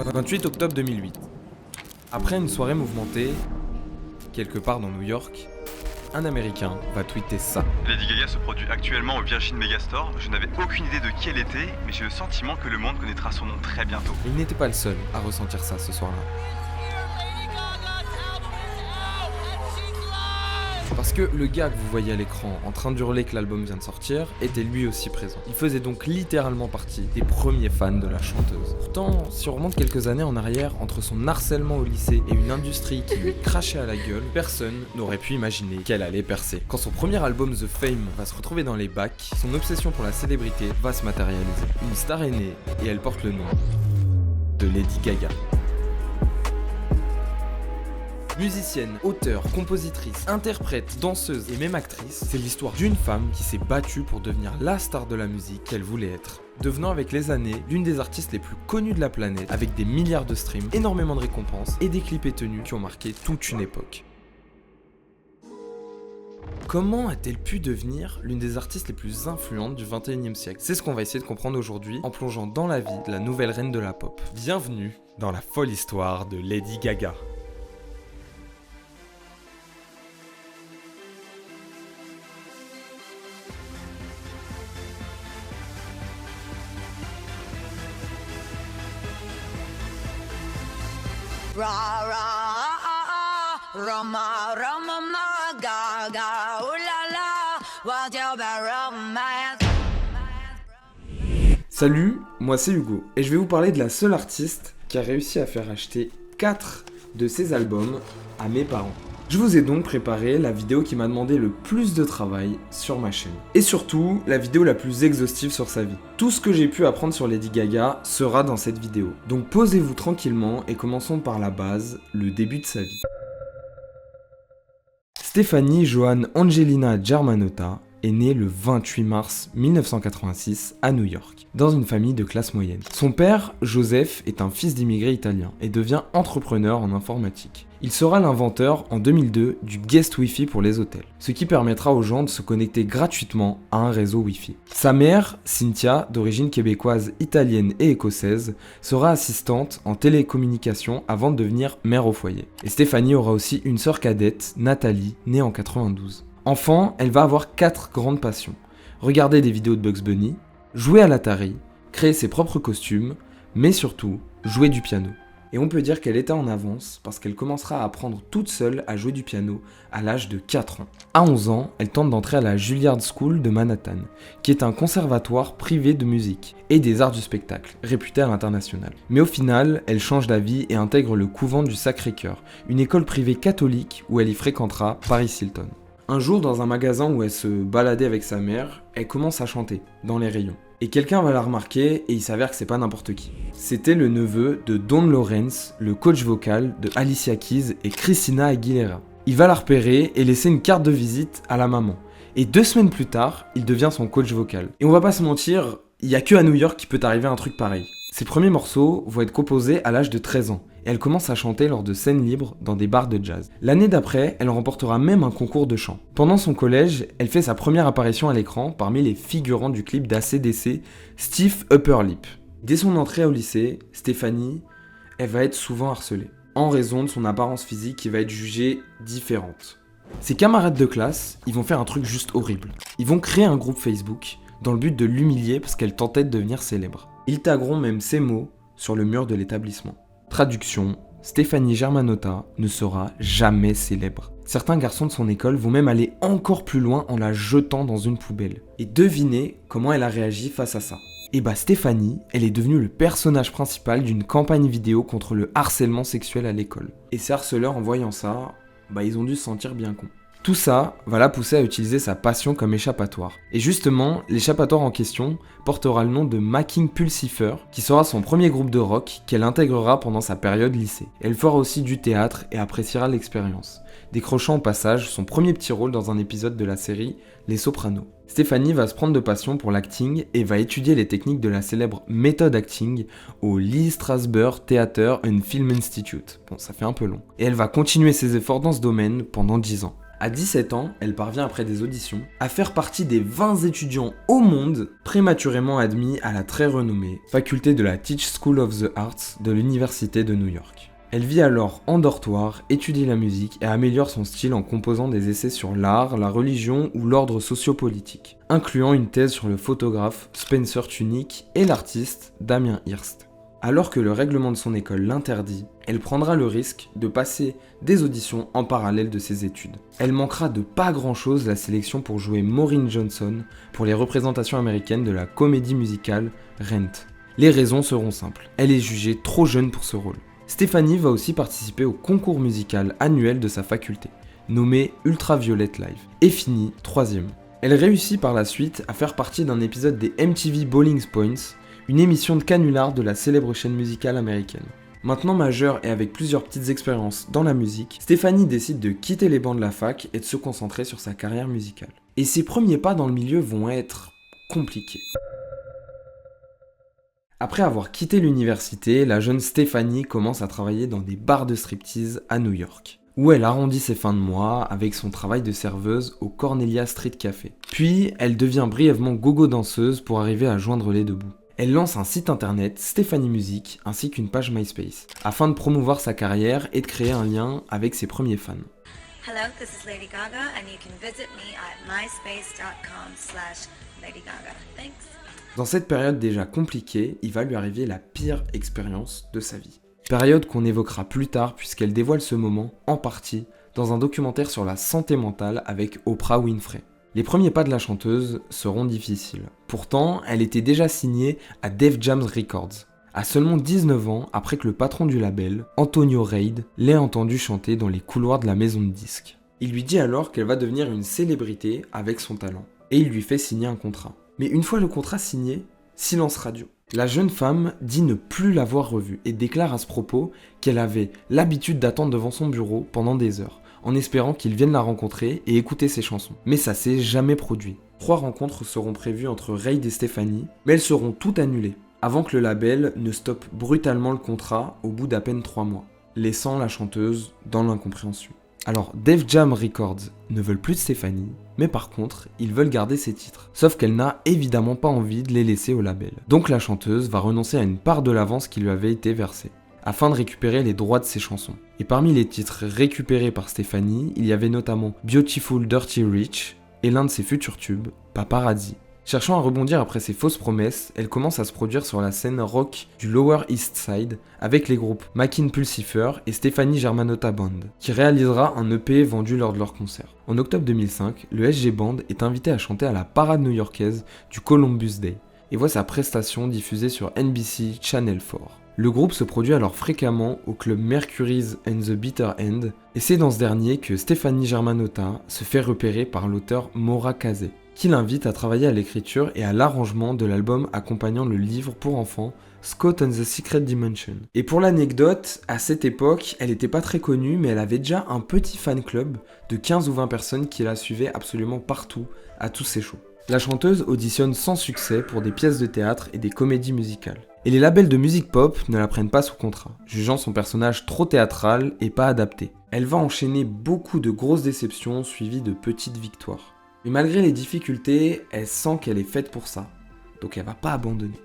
28 octobre 2008. Après une soirée mouvementée, quelque part dans New York, un Américain va tweeter ça. Lady Gaga se produit actuellement au Virgin Megastore. Je n'avais aucune idée de qui elle était, mais j'ai le sentiment que le monde connaîtra son nom très bientôt. Et il n'était pas le seul à ressentir ça ce soir-là. Parce que le gars que vous voyez à l'écran en train d'hurler que l'album vient de sortir était lui aussi présent. Il faisait donc littéralement partie des premiers fans de la chanteuse. Pourtant, si on remonte quelques années en arrière, entre son harcèlement au lycée et une industrie qui lui crachait à la gueule, personne n'aurait pu imaginer qu'elle allait percer. Quand son premier album The Fame va se retrouver dans les bacs, son obsession pour la célébrité va se matérialiser. Une star est née et elle porte le nom de Lady Gaga. Musicienne, auteure, compositrice, interprète, danseuse et même actrice, c'est l'histoire d'une femme qui s'est battue pour devenir la star de la musique qu'elle voulait être, devenant avec les années l'une des artistes les plus connues de la planète, avec des milliards de streams, énormément de récompenses et des clips et tenues qui ont marqué toute une époque. Comment a-t-elle pu devenir l'une des artistes les plus influentes du 21e siècle? C'est ce qu'on va essayer de comprendre aujourd'hui en plongeant dans la vie de la nouvelle reine de la pop. Bienvenue dans la folle histoire de Lady Gaga. Ra ra ah ah Rama Rama ma Gaga ooh la la what's your bad romance. Salut, moi c'est Hugo et je vais vous parler de la seule artiste qui a réussi à faire acheter 4 de ses albums à mes parents. Je vous ai donc préparé la vidéo qui m'a demandé le plus de travail sur ma chaîne. Et surtout, la vidéo la plus exhaustive sur sa vie. Tout ce que j'ai pu apprendre sur Lady Gaga sera dans cette vidéo. Donc posez-vous tranquillement et commençons par la base, le début de sa vie. Stefani Johann Angelina Germanotta est née le 28 mars 1986 à New York, dans une famille de classe moyenne. Son père, Joseph, est un fils d'immigrés italiens et devient entrepreneur en informatique. Il sera l'inventeur en 2002 du Guest Wi-Fi pour les hôtels, ce qui permettra aux gens de se connecter gratuitement à un réseau Wi-Fi. Sa mère, Cynthia, d'origine québécoise, italienne et écossaise, sera assistante en télécommunication avant de devenir mère au foyer. Et Stefani aura aussi une sœur cadette, Nathalie, née en 92. Enfant, elle va avoir 4 grandes passions. Regarder des vidéos de Bugs Bunny, jouer à l'Atari, créer ses propres costumes, mais surtout, jouer du piano. Et on peut dire qu'elle était en avance parce qu'elle commencera à apprendre toute seule à jouer du piano à l'âge de 4 ans. À 11 ans, elle tente d'entrer à la Juilliard School de Manhattan, qui est un conservatoire privé de musique et des arts du spectacle, réputé à l'international. Mais au final, elle change d'avis et intègre le couvent du Sacré-Cœur, une école privée catholique où elle y fréquentera Paris Hilton. Un jour, dans un magasin où elle se baladait avec sa mère, elle commence à chanter, dans les rayons. Et quelqu'un va la remarquer et il s'avère que c'est pas n'importe qui. C'était le neveu de Don Lawrence, le coach vocal de Alicia Keys et Christina Aguilera. Il va la repérer et laisser une carte de visite à la maman. Et 2 semaines plus tard, il devient son coach vocal. Et on va pas se mentir, il y a que à New York qui peut arriver un truc pareil. Ses premiers morceaux vont être composés à l'âge de 13 ans. Et elle commence à chanter lors de scènes libres dans des bars de jazz. L'année d'après, elle remportera même un concours de chant. Pendant son collège, elle fait sa première apparition à l'écran parmi les figurants du clip d'ACDC, Stiff Upper Lip. Dès son entrée au lycée, Stefani, elle va être souvent harcelée, en raison de son apparence physique qui va être jugée différente. Ses camarades de classe, ils vont faire un truc juste horrible. Ils vont créer un groupe Facebook dans le but de l'humilier parce qu'elle tentait de devenir célèbre. Ils tagueront même ces mots sur le mur de l'établissement. Traduction, Stefani Germanotta ne sera jamais célèbre. Certains garçons de son école vont même aller encore plus loin en la jetant dans une poubelle. Et devinez comment elle a réagi face à ça. Et bah Stefani, elle est devenue le personnage principal d'une campagne vidéo contre le harcèlement sexuel à l'école. Et ces harceleurs en voyant ça, ils ont dû se sentir bien cons. Tout ça va la pousser à utiliser sa passion comme échappatoire. Et justement, l'échappatoire en question portera le nom de Making Pulsifer, qui sera son premier groupe de rock qu'elle intégrera pendant sa période lycée. Elle fera aussi du théâtre et appréciera l'expérience, décrochant au passage son premier petit rôle dans un épisode de la série Les Sopranos. Stefani va se prendre de passion pour l'acting et va étudier les techniques de la célèbre méthode acting au Lee Strasberg Theatre and Film Institute. Bon, ça fait un peu long. Et elle va continuer ses efforts dans ce domaine pendant 10 ans. À 17 ans, elle parvient après des auditions à faire partie des 20 étudiants au monde prématurément admis à la très renommée faculté de la Tisch School of the Arts de l'Université de New York. Elle vit alors en dortoir, étudie la musique et améliore son style en composant des essais sur l'art, la religion ou l'ordre sociopolitique, incluant une thèse sur le photographe Spencer Tunick et l'artiste Damien Hirst. Alors que le règlement de son école l'interdit, elle prendra le risque de passer des auditions en parallèle de ses études. Elle manquera de pas grand-chose la sélection pour jouer Maureen Johnson pour les représentations américaines de la comédie musicale Rent. Les raisons seront simples, elle est jugée trop jeune pour ce rôle. Stefani va aussi participer au concours musical annuel de sa faculté, nommé Ultraviolet Live, et finit 3e. Elle réussit par la suite à faire partie d'un épisode des MTV Bowling Points, une émission de canular de la célèbre chaîne musicale américaine. Maintenant majeure et avec plusieurs petites expériences dans la musique, Stefani décide de quitter les bancs de la fac et de se concentrer sur sa carrière musicale. Et ses premiers pas dans le milieu vont être compliqués. Après avoir quitté l'université, la jeune Stefani commence à travailler dans des bars de striptease à New York, où elle arrondit ses fins de mois avec son travail de serveuse au Cornelia Street Café. Puis, elle devient brièvement gogo danseuse pour arriver à joindre les deux bouts. Elle lance un site internet, Stefani Music, ainsi qu'une page MySpace, afin de promouvoir sa carrière et de créer un lien avec ses premiers fans. Hello, this is Lady Gaga, and you can visit me at myspace.com/Lady Gaga. Thanks. Dans cette période déjà compliquée, il va lui arriver la pire expérience de sa vie. Période qu'on évoquera plus tard puisqu'elle dévoile ce moment, en partie, dans un documentaire sur la santé mentale avec Oprah Winfrey. Les premiers pas de la chanteuse seront difficiles. Pourtant, elle était déjà signée à Def Jam Records, à seulement 19 ans après que le patron du label, Antonio Reid, l'ait entendue chanter dans les couloirs de la maison de disques. Il lui dit alors qu'elle va devenir une célébrité avec son talent, et il lui fait signer un contrat. Mais une fois le contrat signé, silence radio. La jeune femme dit ne plus l'avoir revu et déclare à ce propos qu'elle avait l'habitude d'attendre devant son bureau pendant des heures, en espérant qu'il vienne la rencontrer et écouter ses chansons. Mais ça s'est jamais produit. 3 rencontres seront prévues entre Reid et Stefani, mais elles seront toutes annulées, avant que le label ne stoppe brutalement le contrat au bout d'à peine 3 mois, laissant la chanteuse dans l'incompréhension. Alors, Def Jam Records ne veulent plus de Stefani, mais par contre, ils veulent garder ses titres. Sauf qu'elle n'a évidemment pas envie de les laisser au label. Donc la chanteuse va renoncer à une part de l'avance qui lui avait été versée, afin de récupérer les droits de ses chansons. Et parmi les titres récupérés par Stefani, il y avait notamment Beautiful Dirty Rich et l'un de ses futurs tubes, Paparazzi. Cherchant à rebondir après ses fausses promesses, elle commence à se produire sur la scène rock du Lower East Side avec les groupes Mackin Pulsifer et Stefani Germanotta Band, qui réalisera un EP vendu lors de leur concert. En octobre 2005, le SG Band est invité à chanter à la parade new-yorkaise du Columbus Day et voit sa prestation diffusée sur NBC Channel 4. Le groupe se produit alors fréquemment au club Mercury's and the Bitter End, et c'est dans ce dernier que Stefani Germanotta se fait repérer par l'auteur Maura Kaze, qui l'invite à travailler à l'écriture et à l'arrangement de l'album accompagnant le livre pour enfants Scott and the Secret Dimension. Et pour l'anecdote, à cette époque, elle n'était pas très connue, mais elle avait déjà un petit fan club de 15 ou 20 personnes qui la suivaient absolument partout, à tous ses shows. La chanteuse auditionne sans succès pour des pièces de théâtre et des comédies musicales. Et les labels de musique pop ne la prennent pas sous contrat, jugeant son personnage trop théâtral et pas adapté. Elle va enchaîner beaucoup de grosses déceptions suivies de petites victoires. Mais malgré les difficultés, elle sent qu'elle est faite pour ça, donc elle va pas abandonner.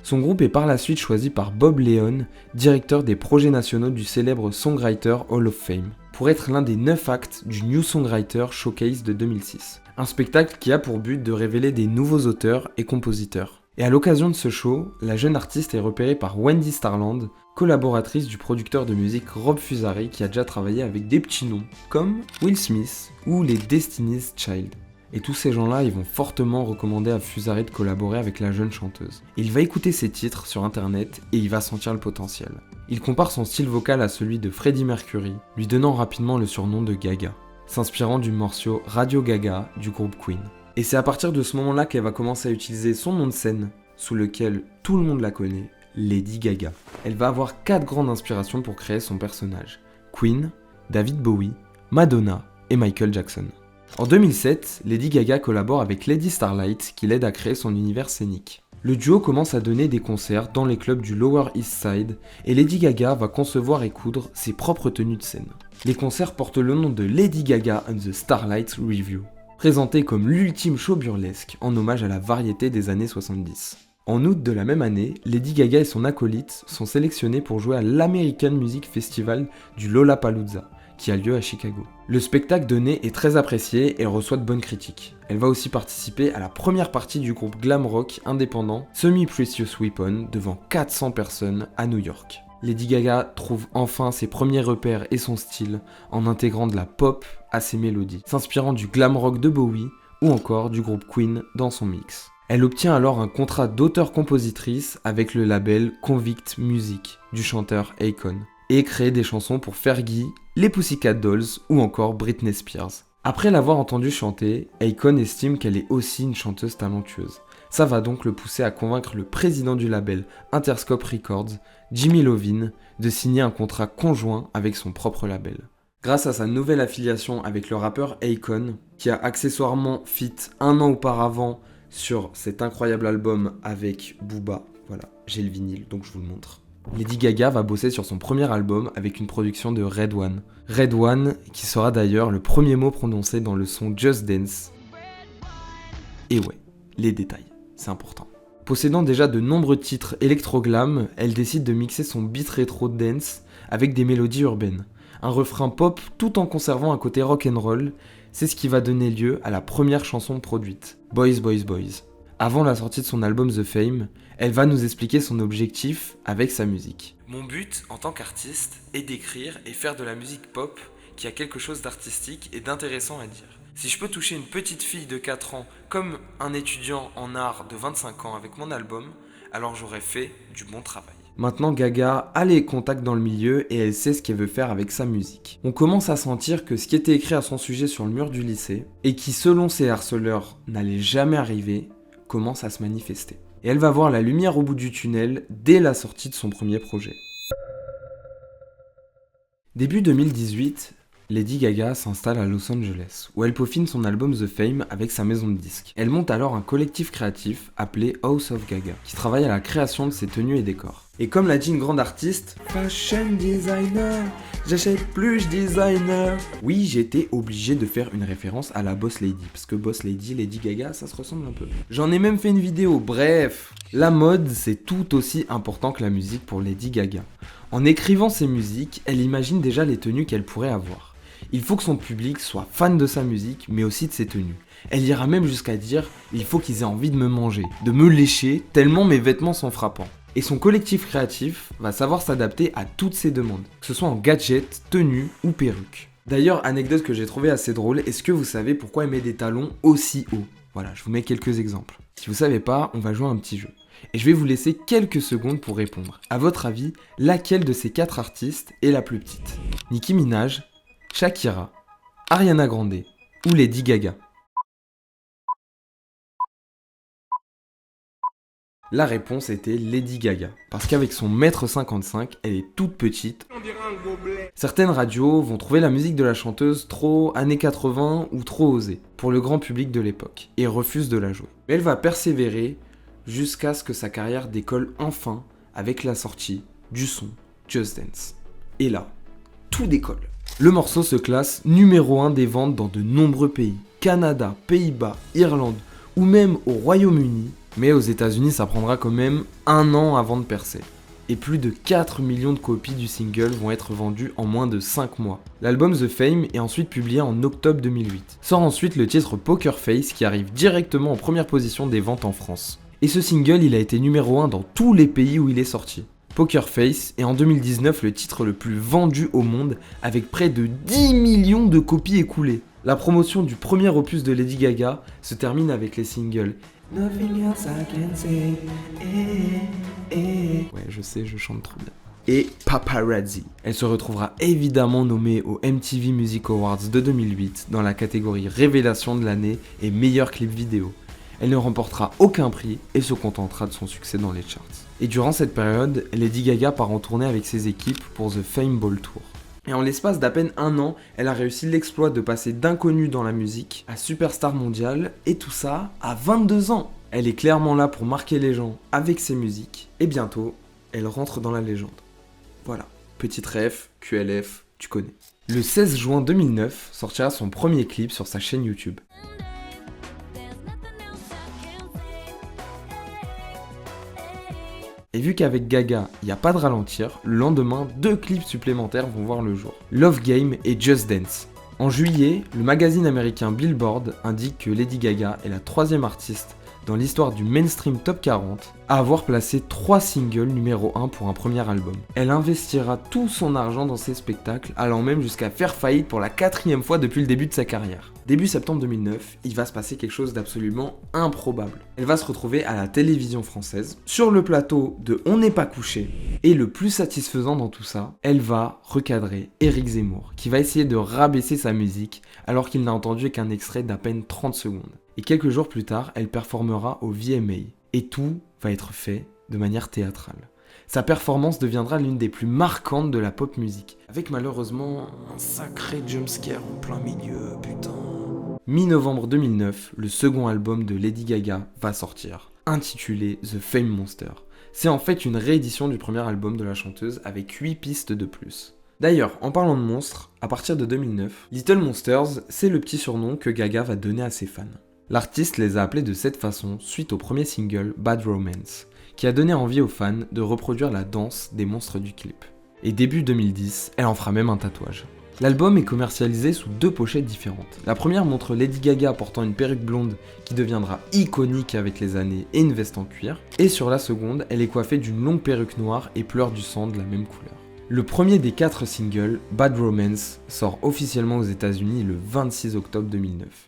Son groupe est par la suite choisi par Bob Leon, directeur des projets nationaux du célèbre Songwriter Hall of Fame, pour être l'un des 9 actes du New Songwriter Showcase de 2006. Un spectacle qui a pour but de révéler des nouveaux auteurs et compositeurs. Et à l'occasion de ce show, la jeune artiste est repérée par Wendy Starland, collaboratrice du producteur de musique Rob Fusari qui a déjà travaillé avec des petits noms comme Will Smith ou les Destiny's Child. Et tous ces gens-là, ils vont fortement recommander à Fusari de collaborer avec la jeune chanteuse. Il va écouter ses titres sur internet et il va sentir le potentiel. Il compare son style vocal à celui de Freddie Mercury, lui donnant rapidement le surnom de Gaga, s'inspirant du morceau Radio Gaga du groupe Queen. Et c'est à partir de ce moment-là qu'elle va commencer à utiliser son nom de scène, sous lequel tout le monde la connaît, Lady Gaga. Elle va avoir 4 grandes inspirations pour créer son personnage: Queen, David Bowie, Madonna et Michael Jackson. En 2007, Lady Gaga collabore avec Lady Starlight qui l'aide à créer son univers scénique. Le duo commence à donner des concerts dans les clubs du Lower East Side et Lady Gaga va concevoir et coudre ses propres tenues de scène. Les concerts portent le nom de Lady Gaga and the Starlight Revue, présenté comme l'ultime show burlesque en hommage à la variété des années 70. En août de la même année, Lady Gaga et son acolyte sont sélectionnés pour jouer à l'American Music Festival du Lollapalooza, qui a lieu à Chicago. Le spectacle donné est très apprécié et reçoit de bonnes critiques. Elle va aussi participer à la première partie du groupe glam rock indépendant Semi Precious Weapon devant 400 personnes à New York. Lady Gaga trouve enfin ses premiers repères et son style en intégrant de la pop à ses mélodies, s'inspirant du glam rock de Bowie ou encore du groupe Queen dans son mix. Elle obtient alors un contrat d'auteur-compositrice avec le label Convict Music du chanteur Akon et crée des chansons pour Fergie, les Pussycat Dolls ou encore Britney Spears. Après l'avoir entendue chanter, Akon estime qu'elle est aussi une chanteuse talentueuse. Ça va donc le pousser à convaincre le président du label Interscope Records, Jimmy Iovine, de signer un contrat conjoint avec son propre label. Grâce à sa nouvelle affiliation avec le rappeur Akon, qui a accessoirement feat un an auparavant sur cet incroyable album avec Booba, voilà, j'ai le vinyle donc je vous le montre. Lady Gaga va bosser sur son premier album avec une production de Red One. Red One qui sera d'ailleurs le premier mot prononcé dans le son Just Dance. Et ouais, les détails, c'est important. Possédant déjà de nombreux titres électro-glam, elle décide de mixer son beat rétro dance avec des mélodies urbaines. Un refrain pop tout en conservant un côté rock'n'roll, c'est ce qui va donner lieu à la première chanson produite, Boys Boys Boys. Avant la sortie de son album The Fame, elle va nous expliquer son objectif avec sa musique. Mon but en tant qu'artiste est d'écrire et faire de la musique pop qui a quelque chose d'artistique et d'intéressant à dire. Si je peux toucher une petite fille de 4 ans comme un étudiant en art de 25 ans avec mon album, alors j'aurais fait du bon travail. Maintenant, Gaga a les contacts dans le milieu et elle sait ce qu'elle veut faire avec sa musique. On commence à sentir que ce qui était écrit à son sujet sur le mur du lycée, et qui selon ses harceleurs n'allait jamais arriver, commence à se manifester. Et elle va voir la lumière au bout du tunnel dès la sortie de son premier projet. Début 2018, Lady Gaga s'installe à Los Angeles, où elle peaufine son album The Fame avec sa maison de disques. Elle monte alors un collectif créatif appelé House of Gaga, qui travaille à la création de ses tenues et décors. Et comme l'a dit une grande artiste, fashion designer, j'achète plus designer. Oui, j'étais obligé de faire une référence à la Boss Lady, parce que Boss Lady, Lady Gaga, ça se ressemble un peu. J'en ai même fait une vidéo, bref. La mode, c'est tout aussi important que la musique pour Lady Gaga. En écrivant ses musiques, elle imagine déjà les tenues qu'elle pourrait avoir. Il faut que son public soit fan de sa musique, mais aussi de ses tenues. Elle ira même jusqu'à dire « il faut qu'ils aient envie de me manger, de me lécher, tellement mes vêtements sont frappants ». Et son collectif créatif va savoir s'adapter à toutes ces demandes, que ce soit en gadgets, tenues ou perruques. D'ailleurs, anecdote que j'ai trouvée assez drôle, est-ce que vous savez pourquoi elle met des talons aussi hauts ? Voilà, je vous mets quelques exemples. Si vous savez pas, on va jouer à un petit jeu. Et je vais vous laisser quelques secondes pour répondre. À votre avis, laquelle de ces 4 artistes est la plus petite ? Nicki Minaj, Shakira, Ariana Grande ou Lady Gaga ? La réponse était Lady Gaga, parce qu'avec son 1m55, elle est toute petite. Certaines radios vont trouver la musique de la chanteuse trop années 80 ou trop osée pour le grand public de l'époque, et refusent de la jouer. Mais elle va persévérer jusqu'à ce que sa carrière décolle enfin avec la sortie du son Just Dance. Et là, tout décolle. Le morceau se classe numéro 1 des ventes dans de nombreux pays, Canada, Pays-Bas, Irlande ou même au Royaume-Uni. Mais aux États-Unis, ça prendra quand même 1 an avant de percer. Et plus de 4 millions de copies du single vont être vendues en moins de 5 mois. L'album The Fame est ensuite publié en octobre 2008. Sort ensuite le titre Poker Face qui arrive directement en première position des ventes en France. Et ce single, il a été numéro 1 dans tous les pays où il est sorti. Poker Face est en 2019 le titre le plus vendu au monde avec près de 10 millions de copies écoulées. La promotion du premier opus de Lady Gaga se termine avec les singles Nothing else I can say. Ouais, je sais, je chante trop bien. Et Paparazzi. Elle se retrouvera évidemment nommée aux MTV Music Awards de 2008 dans la catégorie Révélation de l'année et meilleur clip vidéo. Elle ne remportera aucun prix et se contentera de son succès dans les charts. Et durant cette période, Lady Gaga part en tournée avec ses équipes pour The Fame Ball Tour. Et en l'espace d'à peine 1 an, elle a réussi l'exploit de passer d'inconnu dans la musique à superstar mondiale, et tout ça à 22 ans. Elle est clairement là pour marquer les gens avec ses musiques, et bientôt, elle rentre dans la légende. Voilà, petite ref, QLF, tu connais. Le 16 juin 2009 sortira son premier clip sur sa chaîne YouTube. Et vu qu'avec Gaga, il n'y a pas de ralentir, le lendemain, 2 clips supplémentaires vont voir le jour. Love Game et Just Dance. En juillet, le magazine américain Billboard indique que Lady Gaga est la 3e artiste dans l'histoire du mainstream top 40 à avoir placé 3 singles numéro 1 pour un premier album. Elle investira tout son argent dans ses spectacles, allant même jusqu'à faire faillite pour la 4e fois depuis le début de sa carrière. Début septembre 2009, il va se passer quelque chose d'absolument improbable. Elle va se retrouver à la télévision française, sur le plateau de On n'est pas couché, et le plus satisfaisant dans tout ça, elle va recadrer Éric Zemmour, qui va essayer de rabaisser sa musique alors qu'il n'a entendu qu'un extrait d'à peine 30 secondes. Et quelques jours plus tard, elle performera au VMA. Et tout va être fait de manière théâtrale. Sa performance deviendra l'une des plus marquantes de la pop musique, avec malheureusement un sacré jumpscare en plein milieu, putain. Mi-novembre 2009, le second album de Lady Gaga va sortir, intitulé The Fame Monster. C'est en fait une réédition du premier album de la chanteuse avec 8 pistes de plus. D'ailleurs, en parlant de monstres, à partir de 2009, Little Monsters, c'est le petit surnom que Gaga va donner à ses fans. L'artiste les a appelés de cette façon suite au premier single Bad Romance, qui a donné envie aux fans de reproduire la danse des monstres du clip. Et début 2010, elle en fera même un tatouage. L'album est commercialisé sous 2 pochettes différentes. La première montre Lady Gaga portant une perruque blonde qui deviendra iconique avec les années et une veste en cuir. Et sur la seconde, elle est coiffée d'une longue perruque noire et pleure du sang de la même couleur. Le premier des 4 singles, Bad Romance, sort officiellement aux États-Unis le 26 octobre 2009.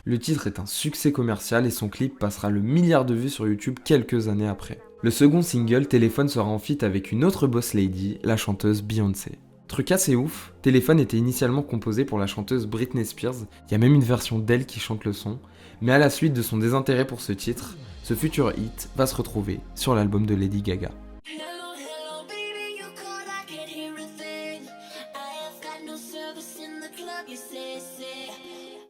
Le titre est un succès commercial et son clip passera le milliard de vues sur YouTube quelques années après. Le second single, Téléphone, sera en feat avec une autre boss lady, la chanteuse Beyoncé. Truc assez ouf, Téléphone était initialement composé pour la chanteuse Britney Spears, il y a même une version d'elle qui chante le son, mais à la suite de son désintérêt pour ce titre, ce futur hit va se retrouver sur l'album de Lady Gaga.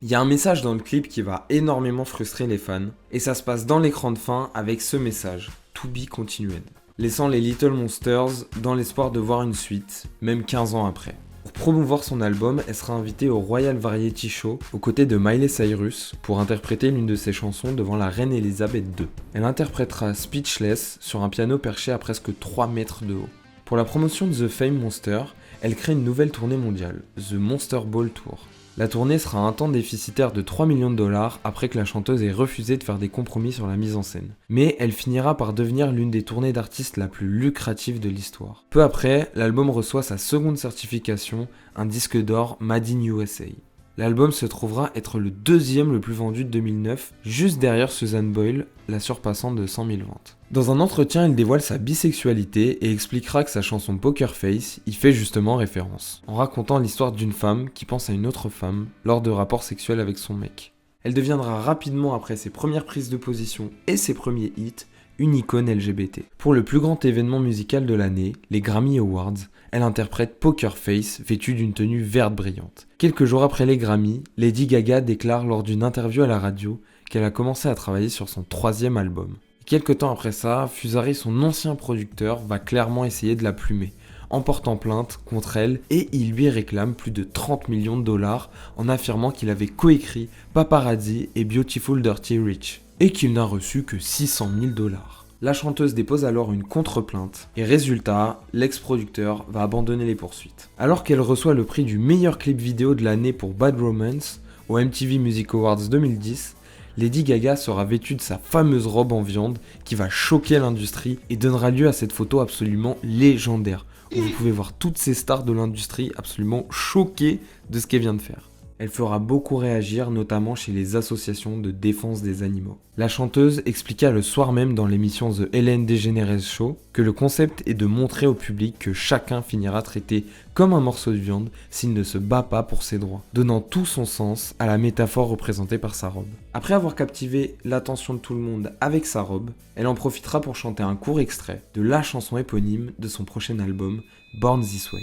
Il y a un message dans le clip qui va énormément frustrer les fans, et ça se passe dans l'écran de fin avec ce message, To Be Continued, laissant les Little Monsters dans l'espoir de voir une suite, même 15 ans après. Pour promouvoir son album, elle sera invitée au Royal Variety Show aux côtés de Miley Cyrus pour interpréter l'une de ses chansons devant la reine Elisabeth II. Elle interprétera Speechless sur un piano perché à presque 3 mètres de haut. Pour la promotion de The Fame Monster, elle crée une nouvelle tournée mondiale, The Monster Ball Tour. La tournée sera un temps déficitaire de 3 millions de dollars après que la chanteuse ait refusé de faire des compromis sur la mise en scène. Mais elle finira par devenir l'une des tournées d'artistes la plus lucrative de l'histoire. Peu après, l'album reçoit sa seconde certification, un disque d'or Made in USA. L'album se trouvera être le 2e le plus vendu de 2009, juste derrière Susan Boyle, la surpassant de 100 000 ventes. Dans un entretien, elle dévoile sa bisexualité et expliquera que sa chanson Poker Face y fait justement référence, en racontant l'histoire d'une femme qui pense à une autre femme lors de rapports sexuels avec son mec. Elle deviendra rapidement, après ses premières prises de position et ses premiers hits, une icône LGBT. Pour le plus grand événement musical de l'année, les Grammy Awards, elle interprète Poker Face vêtue d'une tenue verte brillante. Quelques jours après les Grammy, Lady Gaga déclare lors d'une interview à la radio qu'elle a commencé à travailler sur son 3e album. Quelques temps après ça, Fusari, son ancien producteur, va clairement essayer de la plumer, en portant plainte contre elle, et il lui réclame plus de 30 millions de dollars en affirmant qu'il avait coécrit Paparazzi et Beautiful Dirty Rich, et qu'il n'a reçu que 600 000 dollars. La chanteuse dépose alors une contre-plainte, et résultat, l'ex-producteur va abandonner les poursuites. Alors qu'elle reçoit le prix du meilleur clip vidéo de l'année pour Bad Romance, au MTV Music Awards 2010, Lady Gaga sera vêtue de sa fameuse robe en viande qui va choquer l'industrie et donnera lieu à cette photo absolument légendaire, où vous pouvez voir toutes ces stars de l'industrie absolument choquées de ce qu'elle vient de faire. Elle fera beaucoup réagir, notamment chez les associations de défense des animaux. La chanteuse expliqua le soir même dans l'émission The Ellen DeGeneres Show que le concept est de montrer au public que chacun finira traité comme un morceau de viande s'il ne se bat pas pour ses droits, donnant tout son sens à la métaphore représentée par sa robe. Après avoir captivé l'attention de tout le monde avec sa robe, elle en profitera pour chanter un court extrait de la chanson éponyme de son prochain album, Born This Way.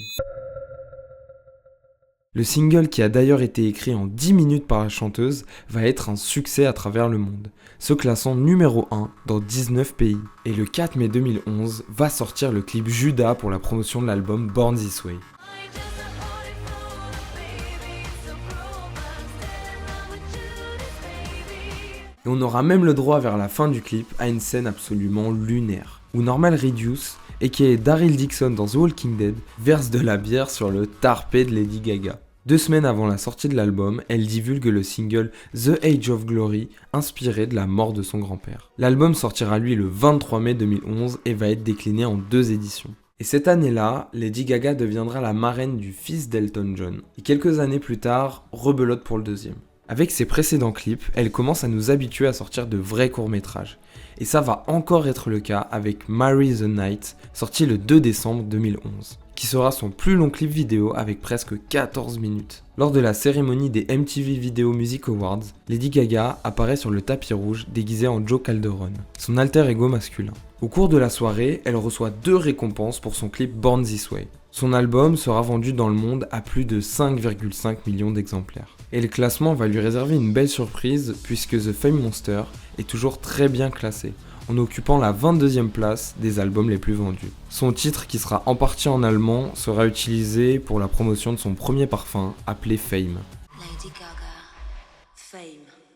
Le single, qui a d'ailleurs été écrit en 10 minutes par la chanteuse, va être un succès à travers le monde, se classant numéro 1 dans 19 pays. Et le 4 mai 2011 va sortir le clip Judas pour la promotion de l'album Born This Way. Et on aura même le droit vers la fin du clip à une scène absolument lunaire, où Normal Reduce, aka Daryl Dixon dans The Walking Dead, verse de la bière sur le tarpé de Lady Gaga. 2 semaines avant la sortie de l'album, elle divulgue le single The Age of Glory, inspiré de la mort de son grand-père. L'album sortira lui le 23 mai 2011 et va être décliné en 2 éditions. Et cette année-là, Lady Gaga deviendra la marraine du fils d'Elton John, et quelques années plus tard, rebelote pour le deuxième. Avec ses précédents clips, elle commence à nous habituer à sortir de vrais courts-métrages. Et ça va encore être le cas avec Marry the Night, sorti le 2 décembre 2011, qui sera son plus long clip vidéo avec presque 14 minutes. Lors de la cérémonie des MTV Video Music Awards, Lady Gaga apparaît sur le tapis rouge déguisée en Joe Calderone, son alter ego masculin. Au cours de la soirée, elle reçoit 2 récompenses pour son clip Born This Way. Son album sera vendu dans le monde à plus de 5,5 millions d'exemplaires. Et le classement va lui réserver une belle surprise puisque The Fame Monster est toujours très bien classé, en occupant la 22e place des albums les plus vendus. Son titre, qui sera en partie en allemand, sera utilisé pour la promotion de son premier parfum, appelé Fame. Lady Gaga, Fame.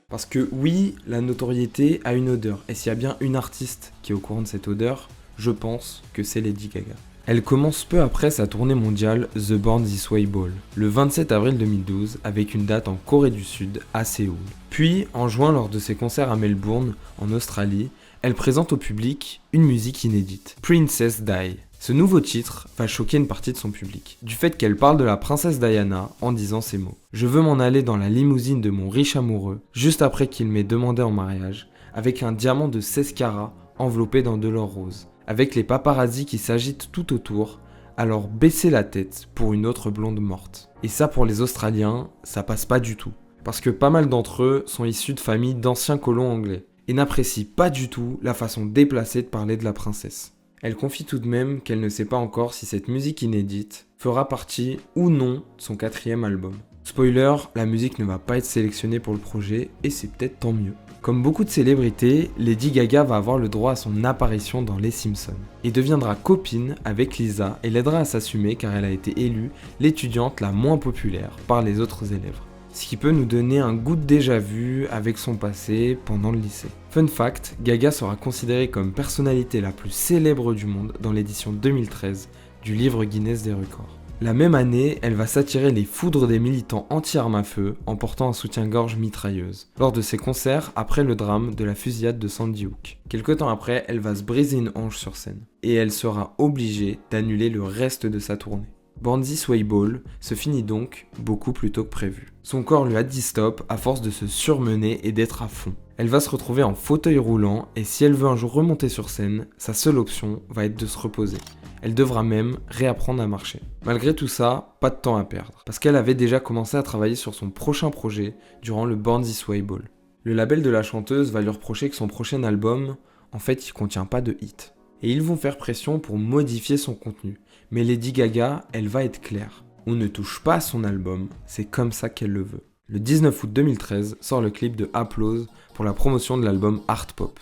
Parce que oui, la notoriété a une odeur, et s'il y a bien une artiste qui est au courant de cette odeur, je pense que c'est Lady Gaga. Elle commence peu après sa tournée mondiale The Born This Way Ball, le 27 avril 2012, avec une date en Corée du Sud, à Séoul. Puis, en juin, lors de ses concerts à Melbourne, en Australie, elle présente au public une musique inédite, Princess Di. Ce nouveau titre va choquer une partie de son public, du fait qu'elle parle de la princesse Diana en disant ces mots. « Je veux m'en aller dans la limousine de mon riche amoureux, juste après qu'il m'ait demandé en mariage, avec un diamant de 16 carats enveloppé dans de l'or rose. Avec les paparazzis qui s'agitent tout autour, alors baissez la tête pour une autre blonde morte. » Et ça, pour les Australiens, ça passe pas du tout. Parce que pas mal d'entre eux sont issus de familles d'anciens colons anglais, et n'apprécient pas du tout la façon déplacée de parler de la princesse. Elle confie tout de même qu'elle ne sait pas encore si cette musique inédite fera partie ou non de son 4e album. Spoiler, la musique ne va pas être sélectionnée pour le projet, et c'est peut-être tant mieux. Comme beaucoup de célébrités, Lady Gaga va avoir le droit à son apparition dans Les Simpsons, et deviendra copine avec Lisa et l'aidera à s'assumer car elle a été élue l'étudiante la moins populaire par les autres élèves. Ce qui peut nous donner un goût de déjà-vu avec son passé pendant le lycée. Fun fact, Gaga sera considérée comme personnalité la plus célèbre du monde dans l'édition 2013 du livre Guinness des records. La même année, elle va s'attirer les foudres des militants anti-armes à feu en portant un soutien-gorge mitrailleuse, lors de ses concerts après le drame de la fusillade de Sandy Hook. Quelque temps après, elle va se briser une hanche sur scène, et elle sera obligée d'annuler le reste de sa tournée. Born This Way Ball se finit donc beaucoup plus tôt que prévu. Son corps lui a dit stop à force de se surmener et d'être à fond. Elle va se retrouver en fauteuil roulant et si elle veut un jour remonter sur scène, sa seule option va être de se reposer. Elle devra même réapprendre à marcher. Malgré tout ça, pas de temps à perdre, parce qu'elle avait déjà commencé à travailler sur son prochain projet durant le Born This Way Ball. Le label de la chanteuse va lui reprocher que son prochain album, en fait, il contient pas de hits. Et ils vont faire pression pour modifier son contenu. Mais Lady Gaga, elle va être claire. On ne touche pas à son album, c'est comme ça qu'elle le veut. Le 19 août 2013 sort le clip de Applause pour la promotion de l'album Art Pop.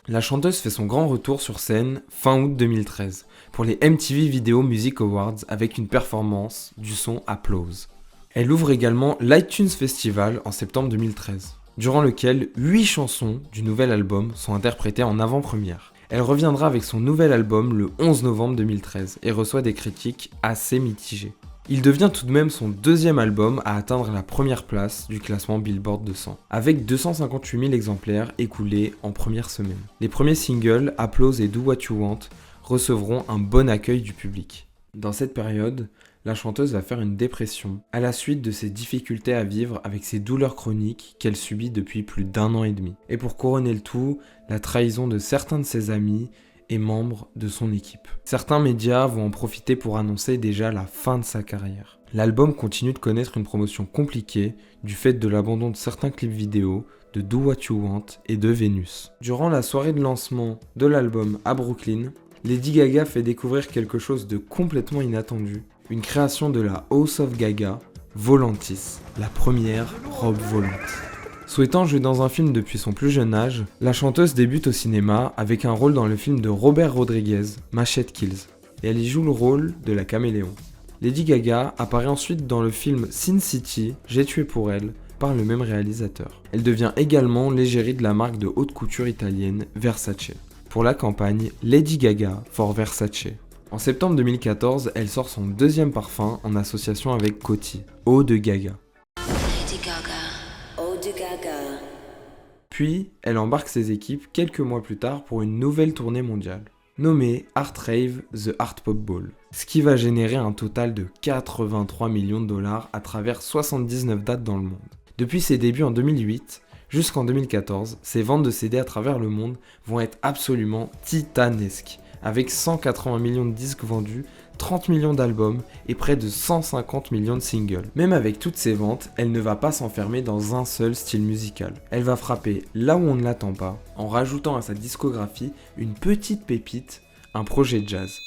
La chanteuse fait son grand retour sur scène fin août 2013 pour les MTV Video Music Awards avec une performance du son Applause. Elle ouvre également l'iTunes Festival en septembre 2013, durant lequel 8 chansons du nouvel album sont interprétées en avant-première. Elle reviendra avec son nouvel album le 11 novembre 2013 et reçoit des critiques assez mitigées. Il devient tout de même son 2e album à atteindre la première place du classement Billboard 200, avec 258 000 exemplaires écoulés en première semaine. Les premiers singles, Applause et Do What You Want, recevront un bon accueil du public. Dans cette période, la chanteuse va faire une dépression à la suite de ses difficultés à vivre avec ses douleurs chroniques qu'elle subit depuis plus d'1 an et demi. Et pour couronner le tout, la trahison de certains de ses amis et membres de son équipe. Certains médias vont en profiter pour annoncer déjà la fin de sa carrière. L'album continue de connaître une promotion compliquée du fait de l'abandon de certains clips vidéo, de Do What You Want et de Venus. Durant la soirée de lancement de l'album à Brooklyn, Lady Gaga fait découvrir quelque chose de complètement inattendu, une création de la House of Gaga, Volantis, la première robe volante. Souhaitant jouer dans un film depuis son plus jeune âge, la chanteuse débute au cinéma avec un rôle dans le film de Robert Rodriguez, Machete Kills, et elle y joue le rôle de la caméléon. Lady Gaga apparaît ensuite dans le film Sin City, J'ai tué pour elle, par le même réalisateur. Elle devient également l'égérie de la marque de haute couture italienne Versace, pour la campagne Lady Gaga for Versace. En septembre 2014, elle sort son deuxième parfum en association avec Coty, Eau de Gaga. Lady Gaga, Eau de Gaga. Puis, elle embarque ses équipes quelques mois plus tard pour une nouvelle tournée mondiale, nommée Art Rave The Art Pop Ball, ce qui va générer un total de 83 millions de dollars à travers 79 dates dans le monde. Depuis ses débuts en 2008 jusqu'en 2014, ses ventes de CD à travers le monde vont être absolument titanesques, avec 180 millions de disques vendus, 30 millions d'albums et près de 150 millions de singles. Même avec toutes ces ventes, elle ne va pas s'enfermer dans un seul style musical. Elle va frapper là où on ne l'attend pas, en rajoutant à sa discographie une petite pépite, un projet jazz.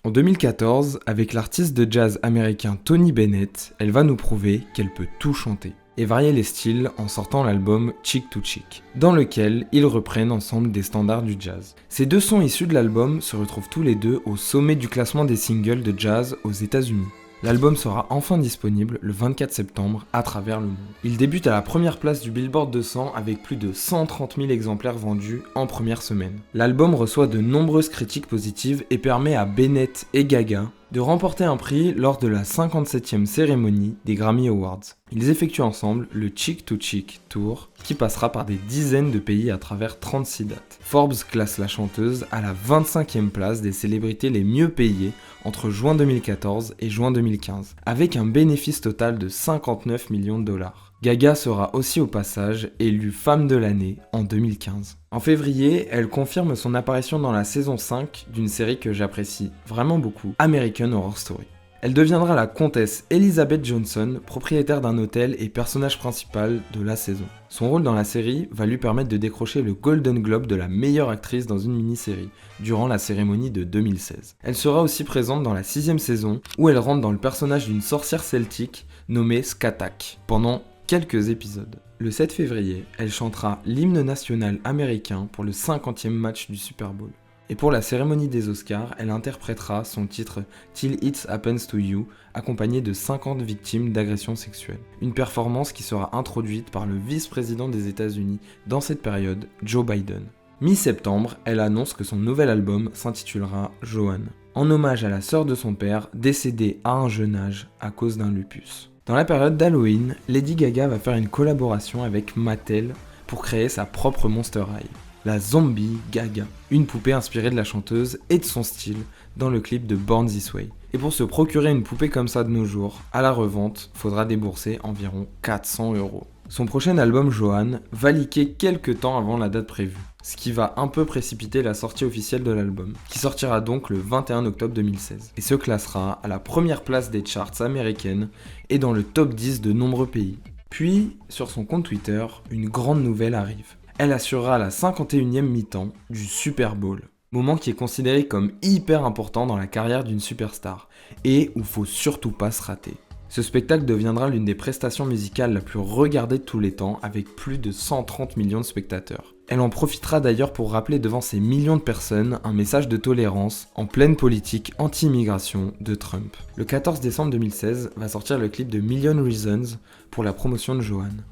En 2014, avec l'artiste de jazz américain Tony Bennett, elle va nous prouver qu'elle peut tout chanter et varier les styles en sortant l'album Chick to Chick, dans lequel ils reprennent ensemble des standards du jazz. Ces deux sons issus de l'album se retrouvent tous les deux au sommet du classement des singles de jazz aux États-Unis. L'album sera enfin disponible le 24 septembre à travers le monde. Il débute à la première place du Billboard 200 avec plus de 130 000 exemplaires vendus en première semaine. L'album reçoit de nombreuses critiques positives et permet à Bennett et Gaga de remporter un prix lors de la 57e cérémonie des Grammy Awards. Ils effectuent ensemble le Chick to Chick Tour qui passera par des dizaines de pays à travers 36 dates. Forbes classe la chanteuse à la 25e place des célébrités les mieux payées entre juin 2014 et juin 2015, avec un bénéfice total de 59 millions de dollars. Gaga sera aussi au passage élue femme de l'année en 2015. En février, elle confirme son apparition dans la saison 5 d'une série que j'apprécie vraiment beaucoup, American Horror Story. Elle deviendra la comtesse Elizabeth Johnson, propriétaire d'un hôtel et personnage principal de la saison. Son rôle dans la série va lui permettre de décrocher le Golden Globe de la meilleure actrice dans une mini-série, durant la cérémonie de 2016. Elle sera aussi présente dans la 6e saison, où elle rentre dans le personnage d'une sorcière celtique nommée Skatak, pendant quelques épisodes. Le 7 février, elle chantera l'hymne national américain pour le 50e match du Super Bowl. Et pour la cérémonie des Oscars, elle interprétera son titre Till It Happens to You, accompagné de 50 victimes d'agressions sexuelles. Une performance qui sera introduite par le vice-président des États-Unis dans cette période, Joe Biden. Mi-septembre, elle annonce que son nouvel album s'intitulera Joanne, en hommage à la sœur de son père, décédée à un jeune âge à cause d'un lupus. Dans la période d'Halloween, Lady Gaga va faire une collaboration avec Mattel pour créer sa propre Monster High, la Zombie Gaga, une poupée inspirée de la chanteuse et de son style dans le clip de Born This Way. Et pour se procurer une poupée comme ça de nos jours, à la revente, faudra débourser environ 400 €. Son prochain album Joanne va leaker quelques temps avant la date prévue, ce qui va un peu précipiter la sortie officielle de l'album, qui sortira donc le 21 octobre 2016, et se classera à la première place des charts américaines et dans le top 10 de nombreux pays. Puis, sur son compte Twitter, une grande nouvelle arrive. Elle assurera la 51e mi-temps du Super Bowl, moment qui est considéré comme hyper important dans la carrière d'une superstar, et où faut surtout pas se rater. Ce spectacle deviendra l'une des prestations musicales la plus regardée de tous les temps, avec plus de 130 millions de spectateurs. Elle en profitera d'ailleurs pour rappeler devant ces millions de personnes un message de tolérance en pleine politique anti-immigration de Trump. Le 14 décembre 2016 va sortir le clip de Million Reasons pour la promotion de Joanne.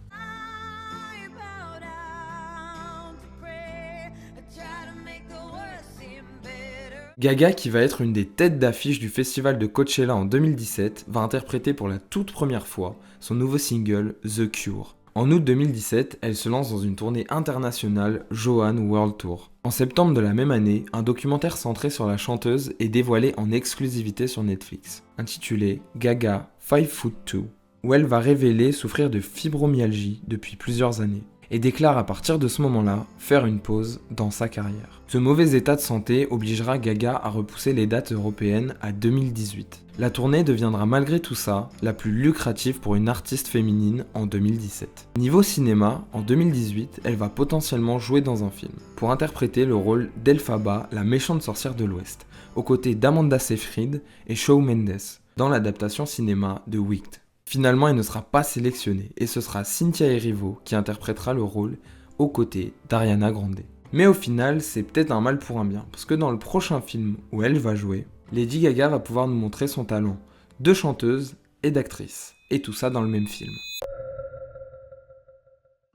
Gaga, qui va être une des têtes d'affiche du festival de Coachella en 2017, va interpréter pour la toute première fois son nouveau single The Cure. En août 2017, elle se lance dans une tournée internationale Joanne World Tour. En septembre de la même année, un documentaire centré sur la chanteuse est dévoilé en exclusivité sur Netflix, intitulé Gaga 5'2", où elle va révéler souffrir de fibromyalgie depuis plusieurs années. et déclare à partir de ce moment-là faire une pause dans sa carrière. Ce mauvais état de santé obligera Gaga à repousser les dates européennes à 2018. La tournée deviendra malgré tout ça la plus lucrative pour une artiste féminine en 2017. Niveau cinéma, en 2018, elle va potentiellement jouer dans un film, pour interpréter le rôle d'Elphaba, la méchante sorcière de l'Ouest, aux côtés d'Amanda Seyfried et Shawn Mendes, dans l'adaptation cinéma de Wicked. Finalement, elle ne sera pas sélectionnée, et ce sera Cynthia Erivo qui interprétera le rôle aux côtés d'Ariana Grande. Mais au final, c'est peut-être un mal pour un bien, parce que dans le prochain film où elle va jouer, Lady Gaga va pouvoir nous montrer son talent de chanteuse et d'actrice, et tout ça dans le même film.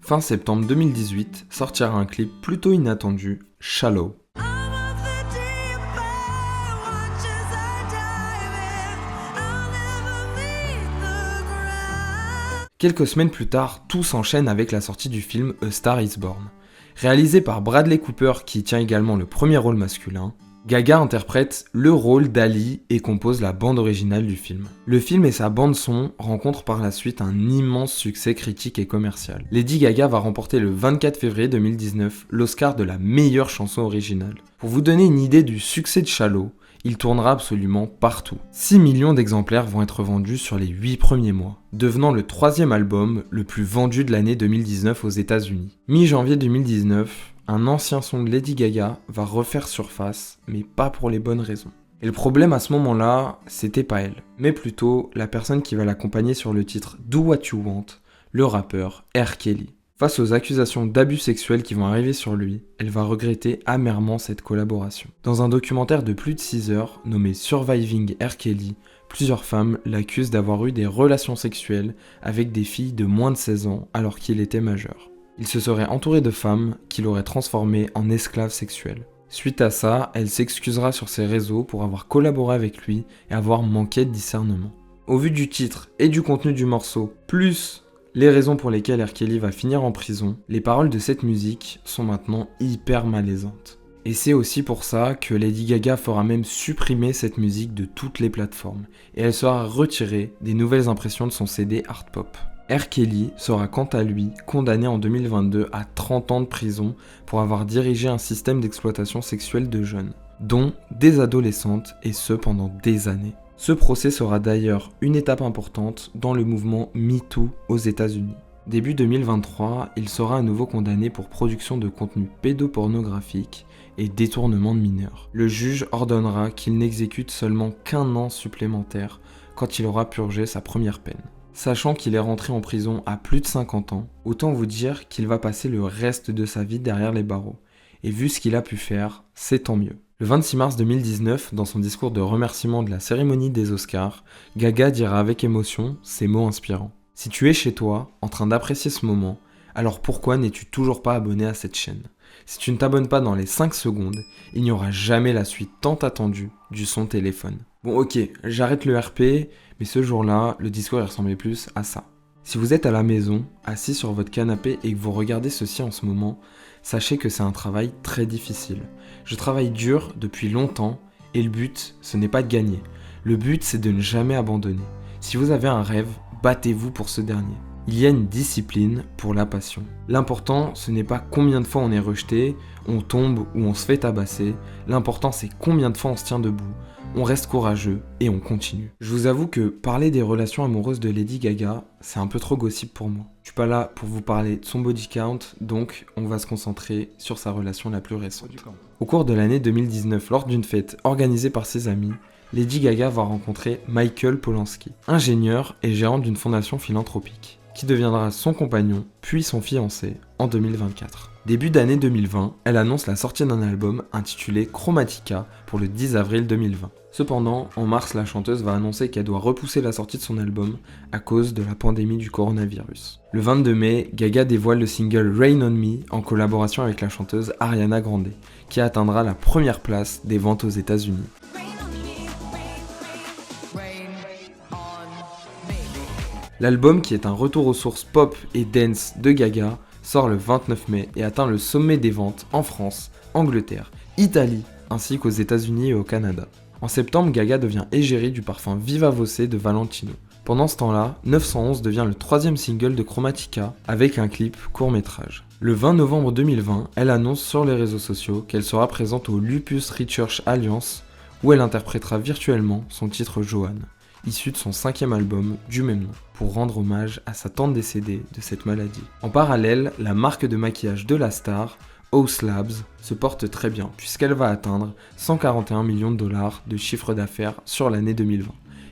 Fin septembre 2018, sortira un clip plutôt inattendu, Shallow. Quelques semaines plus tard, tout s'enchaîne avec la sortie du film A Star is Born. Réalisé par Bradley Cooper qui tient également le premier rôle masculin, Gaga interprète le rôle d'Ali et compose la bande originale du film. Le film et sa bande son rencontrent par la suite un immense succès critique et commercial. Lady Gaga va remporter le 24 février 2019 l'Oscar de la meilleure chanson originale. Pour vous donner une idée du succès de Shallow, il tournera absolument partout. 6 millions d'exemplaires vont être vendus sur les 8 premiers mois, devenant le 3e album le plus vendu de l'année 2019 aux États-Unis. Mi-janvier 2019, un ancien son de Lady Gaga va refaire surface, mais pas pour les bonnes raisons. Et le problème à ce moment-là, c'était pas elle, mais plutôt la personne qui va l'accompagner sur le titre Do What You Want, le rappeur R. Kelly. Face aux accusations d'abus sexuels qui vont arriver sur lui, elle va regretter amèrement cette collaboration. Dans un documentaire de plus de 6 heures, nommé Surviving R. Kelly, plusieurs femmes l'accusent d'avoir eu des relations sexuelles avec des filles de moins de 16 ans alors qu'il était majeur. Il se serait entouré de femmes qu'il aurait transformées en esclaves sexuels. Suite à ça, elle s'excusera sur ses réseaux pour avoir collaboré avec lui et avoir manqué de discernement. Au vu du titre et du contenu du morceau, plus les raisons pour lesquelles R. Kelly va finir en prison, les paroles de cette musique sont maintenant hyper malaisantes. Et c'est aussi pour ça que Lady Gaga fera même supprimer cette musique de toutes les plateformes, et elle sera retirée des nouvelles impressions de son CD Art Pop. R. Kelly sera quant à lui condamné en 2022 à 30 ans de prison pour avoir dirigé un système d'exploitation sexuelle de jeunes, dont des adolescentes, et ce pendant des années. Ce procès sera d'ailleurs une étape importante dans le mouvement MeToo aux États-Unis. Début 2023, il sera à nouveau condamné pour production de contenu pédopornographique et détournement de mineurs. Le juge ordonnera qu'il n'exécute seulement qu'1 an supplémentaire quand il aura purgé sa première peine. Sachant qu'il est rentré en prison à plus de 50 ans, autant vous dire qu'il va passer le reste de sa vie derrière les barreaux. Et vu ce qu'il a pu faire, c'est tant mieux. Le 26 mars 2019, dans son discours de remerciement de la cérémonie des Oscars, Gaga dira avec émotion ces mots inspirants. « Si tu es chez toi, en train d'apprécier ce moment, alors pourquoi n'es-tu toujours pas abonné à cette chaîne ? Si tu ne t'abonnes pas dans les 5 secondes, il n'y aura jamais la suite tant attendue du son téléphone. » Bon ok, j'arrête le RP, mais ce jour-là, le discours il ressemblait plus à ça. Si vous êtes à la maison, assis sur votre canapé et que vous regardez ceci en ce moment, sachez que c'est un travail très difficile. Je travaille dur depuis longtemps et le but, ce n'est pas de gagner. Le but, c'est de ne jamais abandonner. Si vous avez un rêve, battez-vous pour ce dernier. Il y a une discipline pour la passion. L'important, ce n'est pas combien de fois on est rejeté, on tombe ou on se fait tabasser. L'important, c'est combien de fois on se tient debout. On reste courageux et on continue. Je vous avoue que parler des relations amoureuses de Lady Gaga, c'est un peu trop gossip pour moi. Je suis pas là pour vous parler de son body count, donc on va se concentrer sur sa relation la plus récente. Au cours de l'année 2019, lors d'une fête organisée par ses amis, Lady Gaga va rencontrer Michael Polanski, ingénieur et gérant d'une fondation philanthropique, qui deviendra son compagnon, puis son fiancé, en 2024. Début d'année 2020, elle annonce la sortie d'un album intitulé Chromatica pour le 10 avril 2020. Cependant, en mars, la chanteuse va annoncer qu'elle doit repousser la sortie de son album à cause de la pandémie du coronavirus. Le 22 mai, Gaga dévoile le single Rain on Me en collaboration avec la chanteuse Ariana Grande, qui atteindra la première place des ventes aux États-Unis. L'album, qui est un retour aux sources pop et dance de Gaga, sort le 29 mai et atteint le sommet des ventes en France, Angleterre, Italie, ainsi qu'aux États-Unis et au Canada. En septembre, Gaga devient égérie du parfum Viva Voce de Valentino. Pendant ce temps-là, 911 devient le 3e single de Chromatica avec un clip court-métrage. Le 20 novembre 2020, elle annonce sur les réseaux sociaux qu'elle sera présente au Lupus Research Alliance où elle interprétera virtuellement son titre Joanne, issu de son 5e album du même nom, pour rendre hommage à sa tante décédée de cette maladie. En parallèle, la marque de maquillage de la star, Haus Labs, se porte très bien puisqu'elle va atteindre 141 millions de dollars de chiffre d'affaires sur l'année 2020.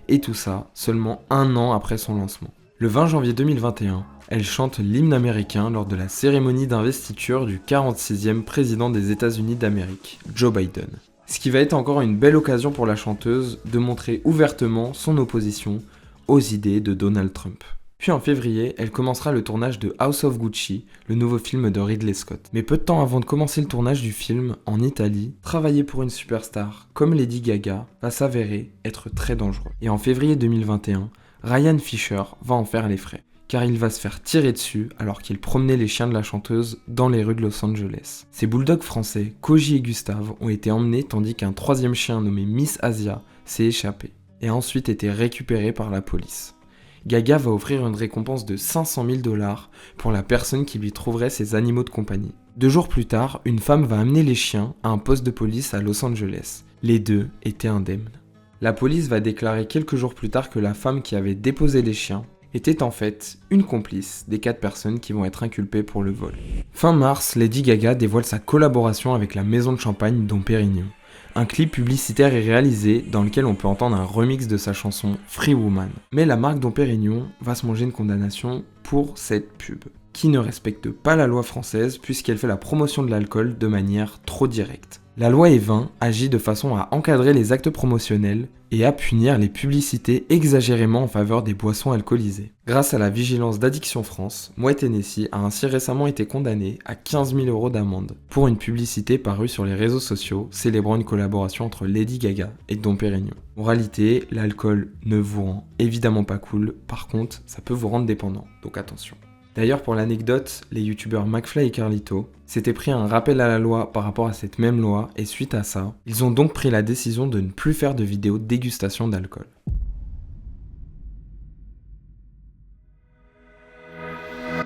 Et tout ça seulement un an après son lancement. Le 20 janvier 2021, elle chante l'hymne américain lors de la cérémonie d'investiture du 46e président des États-Unis d'Amérique, Joe Biden. Ce qui va être encore une belle occasion pour la chanteuse de montrer ouvertement son opposition aux idées de Donald Trump. Puis en février, elle commencera le tournage de House of Gucci, le nouveau film de Ridley Scott. Mais peu de temps avant de commencer le tournage du film, en Italie, travailler pour une superstar comme Lady Gaga va s'avérer être très dangereux. Et en février 2021, Ryan Fisher va en faire les frais, car il va se faire tirer dessus alors qu'il promenait les chiens de la chanteuse dans les rues de Los Angeles. Ces bulldogs français, Koji et Gustave, ont été emmenés tandis qu'un 3e chien nommé Miss Asia s'est échappé, et a ensuite été récupéré par la police. Gaga va offrir une récompense de 500 000 $ pour la personne qui lui trouverait ses animaux de compagnie. 2 jours plus tard, une femme va amener les chiens à un poste de police à Los Angeles. Les deux étaient indemnes. La police va déclarer quelques jours plus tard que la femme qui avait déposé les chiens était en fait une complice des 4 personnes qui vont être inculpées pour le vol. Fin mars, Lady Gaga dévoile sa collaboration avec la maison de champagne Dom Pérignon. Un clip publicitaire est réalisé dans lequel on peut entendre un remix de sa chanson Free Woman. Mais la marque Dom Pérignon va se manger une condamnation pour cette pub, qui ne respecte pas la loi française puisqu'elle fait la promotion de l'alcool de manière trop directe. La loi E20 agit de façon à encadrer les actes promotionnels et à punir les publicités exagérément en faveur des boissons alcoolisées. Grâce à la vigilance d'Addiction France, Moët Hennessy a ainsi récemment été condamné à 15 000 € d'amende pour une publicité parue sur les réseaux sociaux célébrant une collaboration entre Lady Gaga et Dom Pérignon. Moralité, l'alcool ne vous rend évidemment pas cool, par contre ça peut vous rendre dépendant, donc attention. D'ailleurs, pour l'anecdote, les youtubeurs McFly et Carlito s'étaient pris un rappel à la loi par rapport à cette même loi et suite à ça, ils ont donc pris la décision de ne plus faire de vidéos de dégustation d'alcool.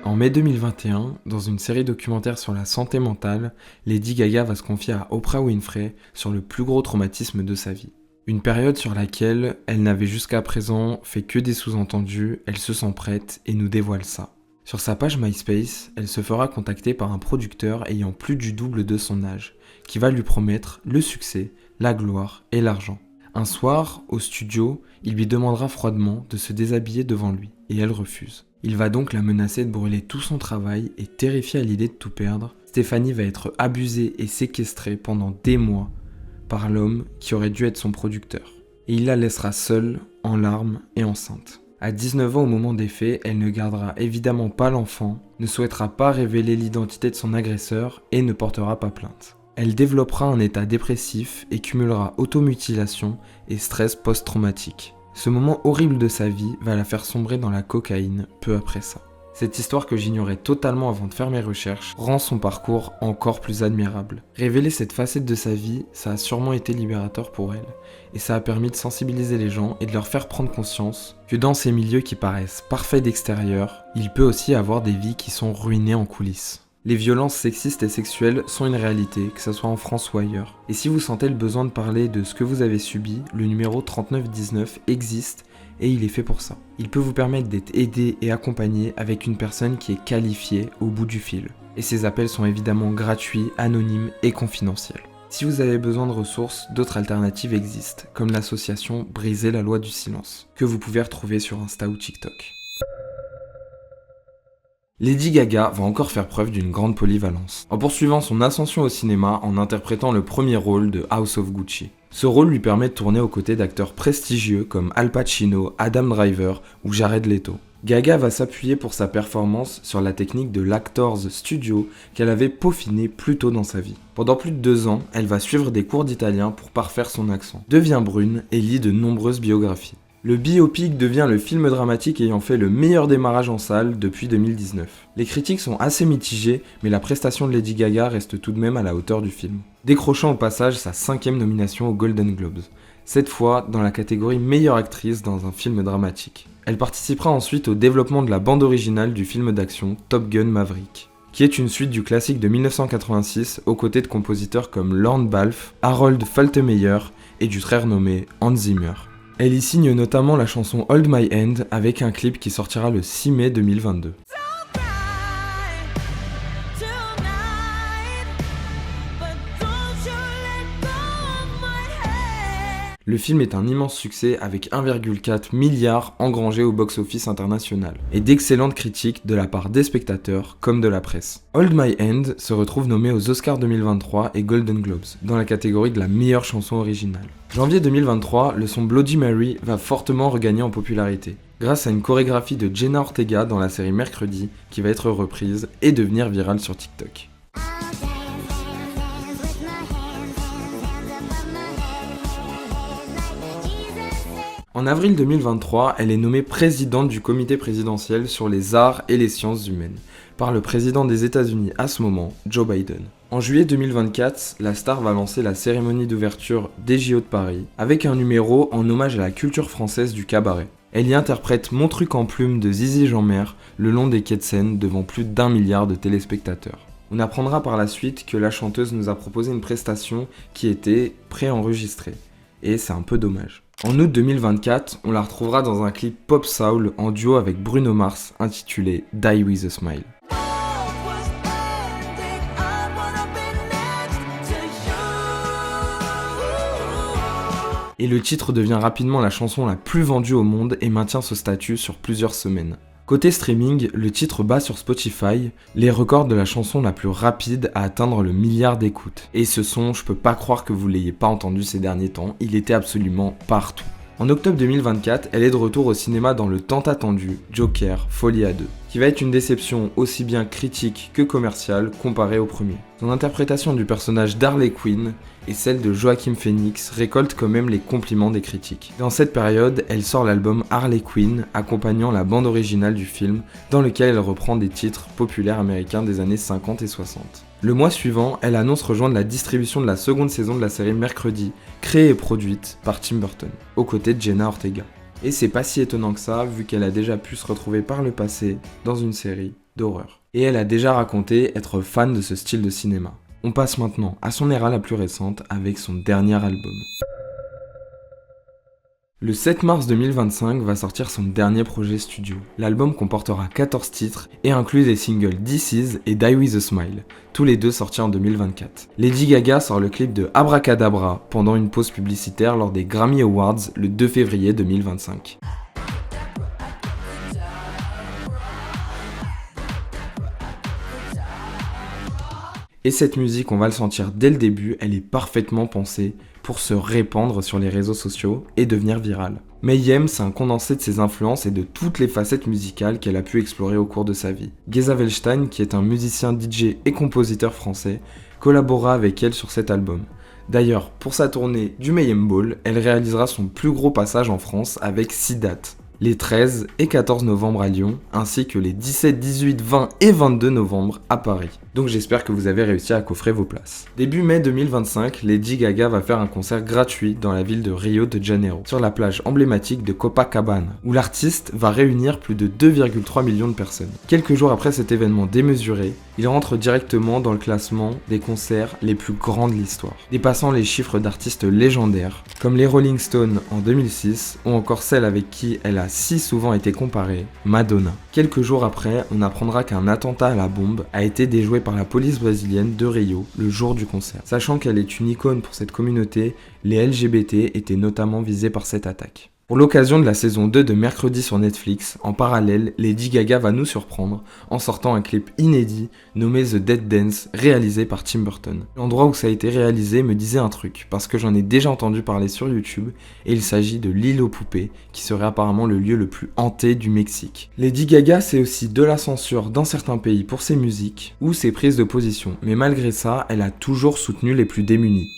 En mai 2021, dans une série documentaire sur la santé mentale, Lady Gaga va se confier à Oprah Winfrey sur le plus gros traumatisme de sa vie. Une période sur laquelle elle n'avait jusqu'à présent fait que des sous-entendus, elle se sent prête et nous dévoile ça. Sur sa page MySpace, elle se fera contacter par un producteur ayant plus du double de son âge, qui va lui promettre le succès, la gloire et l'argent. Un soir, au studio, il lui demandera froidement de se déshabiller devant lui, et elle refuse. Il va donc la menacer de brûler tout son travail et terrifiée à l'idée de tout perdre, Stéphanie va être abusée et séquestrée pendant des mois par l'homme qui aurait dû être son producteur. Et il la laissera seule, en larmes et enceinte. À 19 ans au moment des faits, elle ne gardera évidemment pas l'enfant, ne souhaitera pas révéler l'identité de son agresseur et ne portera pas plainte. Elle développera un état dépressif et cumulera automutilation et stress post-traumatique. Ce moment horrible de sa vie va la faire sombrer dans la cocaïne peu après ça. Cette histoire que j'ignorais totalement avant de faire mes recherches rend son parcours encore plus admirable. Révéler cette facette de sa vie, ça a sûrement été libérateur pour elle, et ça a permis de sensibiliser les gens et de leur faire prendre conscience que dans ces milieux qui paraissent parfaits d'extérieur, il peut aussi avoir des vies qui sont ruinées en coulisses. Les violences sexistes et sexuelles sont une réalité, que ce soit en France ou ailleurs. Et si vous sentez le besoin de parler de ce que vous avez subi, le numéro 3919 existe et il est fait pour ça. Il peut vous permettre d'être aidé et accompagné avec une personne qui est qualifiée au bout du fil. Et ces appels sont évidemment gratuits, anonymes et confidentiels. Si vous avez besoin de ressources, d'autres alternatives existent, comme l'association Briser la loi du silence, que vous pouvez retrouver sur Insta ou TikTok. Lady Gaga va encore faire preuve d'une grande polyvalence, en poursuivant son ascension au cinéma en interprétant le premier rôle de House of Gucci. Ce rôle lui permet de tourner aux côtés d'acteurs prestigieux comme Al Pacino, Adam Driver ou Jared Leto. Gaga va s'appuyer pour sa performance sur la technique de l'Actors Studio qu'elle avait peaufiné plus tôt dans sa vie. Pendant plus de 2 ans, elle va suivre des cours d'italien pour parfaire son accent, devient brune et lit de nombreuses biographies. Le biopic devient le film dramatique ayant fait le meilleur démarrage en salle depuis 2019. Les critiques sont assez mitigées, mais la prestation de Lady Gaga reste tout de même à la hauteur du film, décrochant au passage sa 5e nomination aux Golden Globes. cette fois dans la catégorie meilleure actrice dans un film dramatique. Elle participera ensuite au développement de la bande originale du film d'action Top Gun Maverick, qui est une suite du classique de 1986 aux côtés de compositeurs comme Lorne Balfe, Harold Faltermeyer et du très renommé Hans Zimmer. Elle y signe notamment la chanson Hold My Hand avec un clip qui sortira le 6 mai 2022. Le film est un immense succès avec 1,4 milliard engrangé au box-office international et d'excellentes critiques de la part des spectateurs comme de la presse. Hold My Hand se retrouve nommé aux Oscars 2023 et Golden Globes dans la catégorie de la meilleure chanson originale. Janvier 2023, le son Bloody Mary va fortement regagner en popularité grâce à une chorégraphie de Jenna Ortega dans la série Mercredi qui va être reprise et devenir virale sur TikTok. En avril 2023, elle est nommée présidente du comité présidentiel sur les arts et les sciences humaines, par le président des États-Unis à ce moment, Joe Biden. En juillet 2024, la star va lancer la cérémonie d'ouverture des JO de Paris, avec un numéro en hommage à la culture française du cabaret. Elle y interprète Mon truc en plume de Zizi Jeanmer le long des quais de Seine devant plus d'1 milliard de téléspectateurs. On apprendra par la suite que la chanteuse nous a proposé une prestation qui était préenregistrée, et c'est un peu dommage. En août 2024, on la retrouvera dans un clip pop soul en duo avec Bruno Mars intitulé Die With A Smile. Et le titre devient rapidement la chanson la plus vendue au monde et maintient ce statut sur plusieurs semaines. Côté streaming, le titre bat sur Spotify les records de la chanson la plus rapide à atteindre le 1 milliard d'écoutes. Et ce son, je peux pas croire que vous l'ayez pas entendu ces derniers temps, il était absolument partout. En octobre 2024, elle est de retour au cinéma dans le tant attendu Joker Folie à deux, qui va être une déception aussi bien critique que commerciale comparée au premier. Son interprétation du personnage d'Harley Quinn et celle de Joaquin Phoenix récoltent quand même les compliments des critiques. Dans cette période, elle sort l'album Harley Quinn, accompagnant la bande originale du film, dans lequel elle reprend des titres populaires américains des années 50 et 60. Le mois suivant, elle annonce rejoindre la distribution de la seconde saison de la série Mercredi, créée et produite par Tim Burton, aux côtés de Jenna Ortega. Et c'est pas si étonnant que ça, vu qu'elle a déjà pu se retrouver par le passé dans une série d'horreur. Et elle a déjà raconté être fan de ce style de cinéma. On passe maintenant à son era la plus récente avec son dernier album. Le 7 mars 2025 va sortir son dernier projet studio. L'album comportera 14 titres et inclut des singles This Is et Die With A Smile, tous les deux sortis en 2024. Lady Gaga sort le clip de Abracadabra pendant une pause publicitaire lors des Grammy Awards le 2 février 2025. Et cette musique, on va le sentir dès le début, elle est parfaitement pensée pour se répandre sur les réseaux sociaux et devenir virale. Mayhem, c'est un condensé de ses influences et de toutes les facettes musicales qu'elle a pu explorer au cours de sa vie. Geza Welstein, qui est un musicien DJ et compositeur français, collabora avec elle sur cet album. D'ailleurs, pour sa tournée du Mayhem Ball, elle réalisera son plus gros passage en France avec 6 dates. Les 13 et 14 novembre à Lyon, ainsi que les 17, 18, 20 et 22 novembre à Paris. Donc j'espère que vous avez réussi à coffrer vos places. Début mai 2025, Lady Gaga va faire un concert gratuit dans la ville de Rio de Janeiro, sur la plage emblématique de Copacabana, où l'artiste va réunir plus de 2,3 millions de personnes. Quelques jours après cet événement démesuré, il rentre directement dans le classement des concerts les plus grands de l'histoire, dépassant les chiffres d'artistes légendaires, comme les Rolling Stones en 2006, ou encore celle avec qui elle a si souvent été comparée, Madonna. Quelques jours après, on apprendra qu'un attentat à la bombe a été déjoué par la police brésilienne de Rio le jour du concert. Sachant qu'elle est une icône pour cette communauté, les LGBT étaient notamment visés par cette attaque. Pour l'occasion de la saison 2 de Mercredi sur Netflix, en parallèle, Lady Gaga va nous surprendre en sortant un clip inédit nommé The Dead Dance, réalisé par Tim Burton. L'endroit où ça a été réalisé me disait un truc, parce que j'en ai déjà entendu parler sur YouTube, et il s'agit de l'île aux poupées, qui serait apparemment le lieu le plus hanté du Mexique. Lady Gaga, c'est aussi de la censure dans certains pays pour ses musiques, ou ses prises de position, mais malgré ça, elle a toujours soutenu les plus démunis.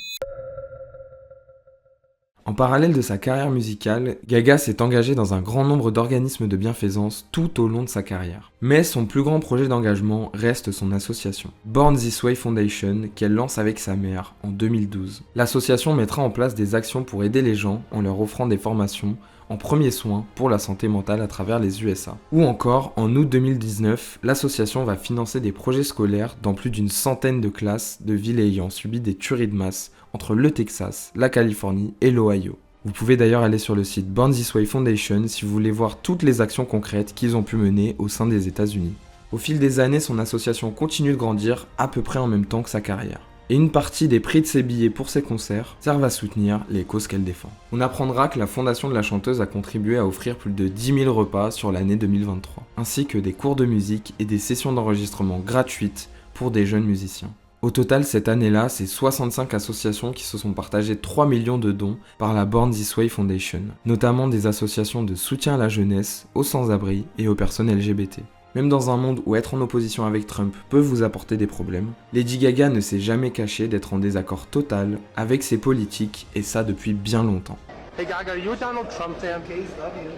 En parallèle de sa carrière musicale, Gaga s'est engagée dans un grand nombre d'organismes de bienfaisance tout au long de sa carrière. Mais son plus grand projet d'engagement reste son association, Born This Way Foundation, qu'elle lance avec sa mère en 2012. L'association mettra en place des actions pour aider les gens en leur offrant des formations en premiers soins pour la santé mentale à travers les USA. Ou encore, en août 2019, l'association va financer des projets scolaires dans plus d'une centaine de classes de villes ayant subi des tueries de masse entre le Texas, la Californie et l'Ohio. Vous pouvez d'ailleurs aller sur le site Born This Way Foundation si vous voulez voir toutes les actions concrètes qu'ils ont pu mener au sein des États-Unis. Au fil des années, son association continue de grandir à peu près en même temps que sa carrière. Et une partie des prix de ses billets pour ses concerts servent à soutenir les causes qu'elle défend. On apprendra que la fondation de la chanteuse a contribué à offrir plus de 10 000 repas sur l'année 2023, ainsi que des cours de musique et des sessions d'enregistrement gratuites pour des jeunes musiciens. Au total, cette année-là, c'est 65 associations qui se sont partagées 3 millions de dons par la Born This Way Foundation, notamment des associations de soutien à la jeunesse, aux sans-abri et aux personnes LGBT. Même dans un monde où être en opposition avec Trump peut vous apporter des problèmes, Lady Gaga ne s'est jamais cachée d'être en désaccord total avec ses politiques, et ça depuis bien longtemps. Hey Gaga, you a Donald Trump fan? Love you.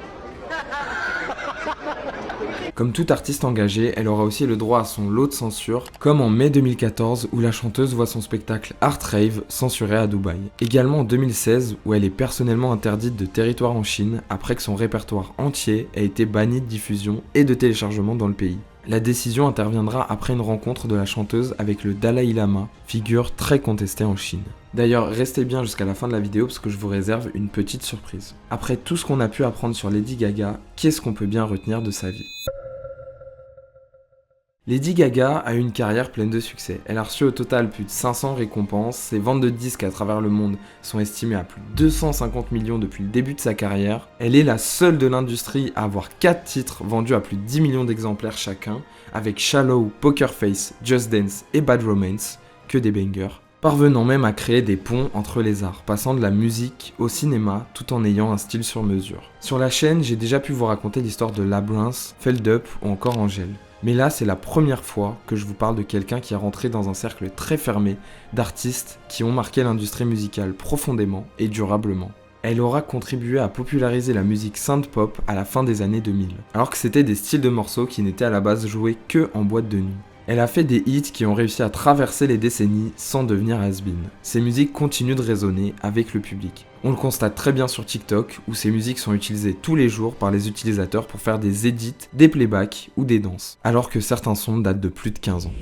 Comme toute artiste engagée, elle aura aussi le droit à son lot de censure, comme en mai 2014 où la chanteuse voit son spectacle Art Rave censuré à Dubaï. Également en 2016 où elle est personnellement interdite de territoire en Chine après que son répertoire entier a été banni de diffusion et de téléchargement dans le pays. La décision interviendra après une rencontre de la chanteuse avec le Dalai Lama, figure très contestée en Chine. D'ailleurs, restez bien jusqu'à la fin de la vidéo parce que je vous réserve une petite surprise. Après tout ce qu'on a pu apprendre sur Lady Gaga, qu'est-ce qu'on peut bien retenir de sa vie ? Lady Gaga a eu une carrière pleine de succès. Elle a reçu au total plus de 500 récompenses, ses ventes de disques à travers le monde sont estimées à plus de 250 millions depuis le début de sa carrière. Elle est la seule de l'industrie à avoir 4 titres vendus à plus de 10 millions d'exemplaires chacun, avec Shallow, Poker Face, Just Dance et Bad Romance, que des bangers, parvenant même à créer des ponts entre les arts, passant de la musique au cinéma tout en ayant un style sur mesure. Sur la chaîne, j'ai déjà pu vous raconter l'histoire de Labyrinth, Feld Up ou encore Angèle. Mais là, c'est la première fois que je vous parle de quelqu'un qui est rentré dans un cercle très fermé d'artistes qui ont marqué l'industrie musicale profondément et durablement. Elle aura contribué à populariser la musique synth-pop à la fin des années 2000, alors que c'était des styles de morceaux qui n'étaient à la base joués que en boîte de nuit. Elle a fait des hits qui ont réussi à traverser les décennies sans devenir has-been. Ses musiques continuent de résonner avec le public. On le constate très bien sur TikTok, où ses musiques sont utilisées tous les jours par les utilisateurs pour faire des edits, des playbacks ou des danses, alors que certains sons datent de plus de 15 ans.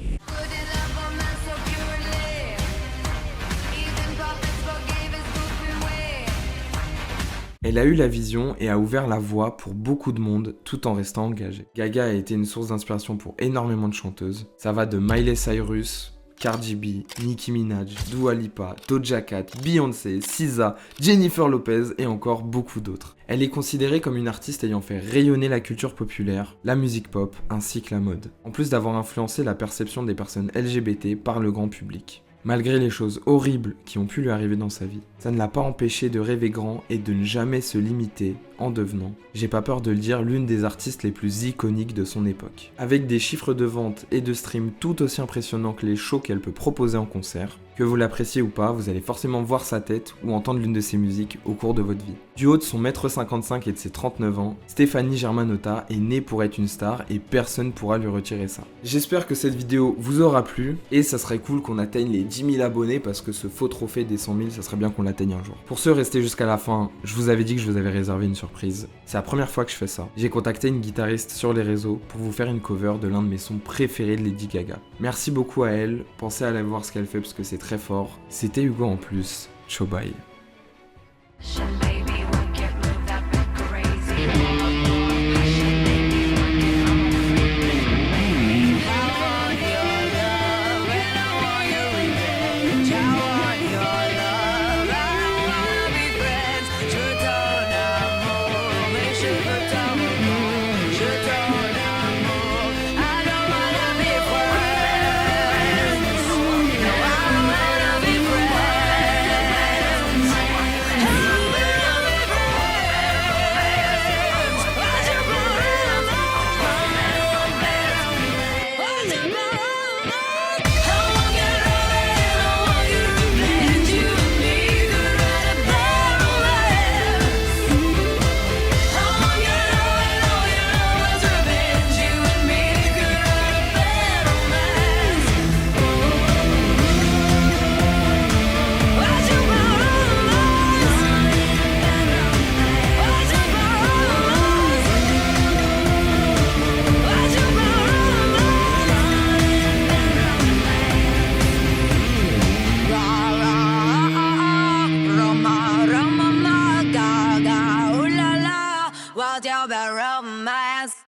Elle a eu la vision et a ouvert la voie pour beaucoup de monde tout en restant engagée. Gaga a été une source d'inspiration pour énormément de chanteuses. Ça va de Miley Cyrus, Cardi B, Nicki Minaj, Dua Lipa, Doja Cat, Beyoncé, SZA, Jennifer Lopez et encore beaucoup d'autres. Elle est considérée comme une artiste ayant fait rayonner la culture populaire, la musique pop ainsi que la mode, en plus d'avoir influencé la perception des personnes LGBT par le grand public. Malgré les choses horribles qui ont pu lui arriver dans sa vie, ça ne l'a pas empêché de rêver grand et de ne jamais se limiter en devenant, j'ai pas peur de le dire, l'une des artistes les plus iconiques de son époque. Avec des chiffres de vente et de stream tout aussi impressionnants que les shows qu'elle peut proposer en concert, que vous l'appréciez ou pas, vous allez forcément voir sa tête ou entendre l'une de ses musiques au cours de votre vie. Du haut de son 1m55 et de ses 39 ans, Stefani Germanotta est née pour être une star et personne pourra lui retirer ça. J'espère que cette vidéo vous aura plu et ça serait cool qu'on atteigne les 10 000 abonnés parce que ce faux trophée des 100 000, ça serait bien qu'on l'atteigne un jour. Pour ceux restés jusqu'à la fin, je vous avais dit que je vous avais réservé une surprise. C'est la première fois que je fais ça. J'ai contacté une guitariste sur les réseaux pour vous faire une cover de l'un de mes sons préférés de Lady Gaga. Merci beaucoup à elle, pensez à aller voir ce qu'elle fait parce que c'est très fort. C'était Hugo en plus. Ciao bye.